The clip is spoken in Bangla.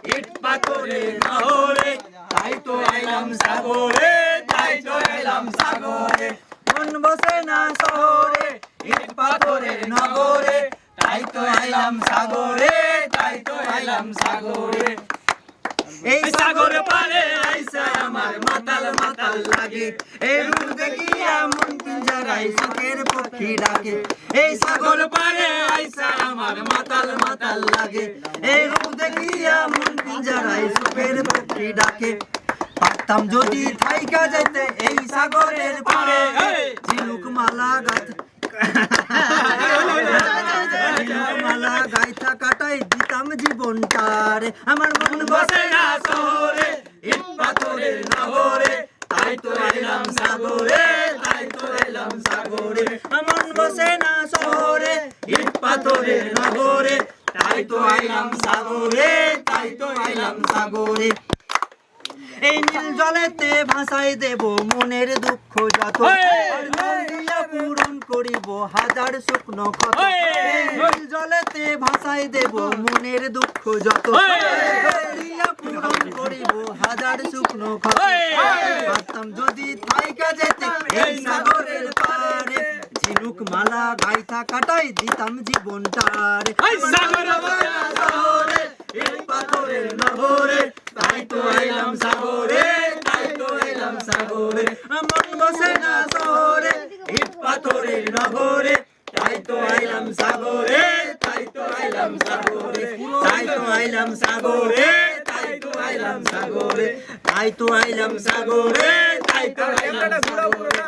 ইট পাথরের নহরে, তাই তো আইলাম সাগরে, তাই তো আইলাম সাগরে। মন বসে না শহরে, ইট পাথরের নগরে, তাই তো আইলাম সাগরে, তাই তো আইলাম সাগরে। এই সাগর পারে আইসা আমার মাতাল মাতাল লাগে, এই রূপ দেখিয়া মন পিঞ্জরায় শোকের পক্ষী ডাকে। এই সাগর পারে আইসা আমার মাতাল মাতাল লাগে, এই রূপ দেখিয়া মন পিঞ্জরায় শোকের পক্ষী ডাকে। পারতাম যদি থাইকা যেতে এই সাগরের পারে, ঝিনুক মালা গাছ মালা গাইথা কাটাই দিতাম জীবনটারে। আমার মন বসে না শহরে, ইট পাথরের নহরে, তাই তো আইলাম সাগরে, তাই তো আইলাম সাগরে। মন বসে না শহরে, ইট পাথরের নহরে, তাই তো আইলাম সাগরে, তাই তো আইলাম সাগরে। এই নীল জলেতে ভাসাই দেব মনের দুঃখ যত, আর জল দিয়া পূরণ করিব হাজার শুকনো ক্ষত। এই নীল জলেতে ভাসাই দেব মনের দুঃখ যত, জল দিয়া পূরণ করিব হাজার শুকনো ক্ষত। পারতাম যদি থাইকা যেতে এই সাগরের পারে, ঝিনুক মালা গাইথা কাটাই দিতাম জীবনটারে। সাগর শহরে, ইট পাথরের নহরে, তাই তো আইলাম সাগরে, তাই তো আইলাম সাগরে। মন বসে না শহরে, ইট পাথরের নহরে, তাই তো আইলাম সাগরে, তাই তো আইলাম সাগরে। তাই তো আইলাম সাগরে, তাই তো আইলাম সাগরে, তাই তো আইলাম সাগরে, তাই তো আইলাম সাগরে।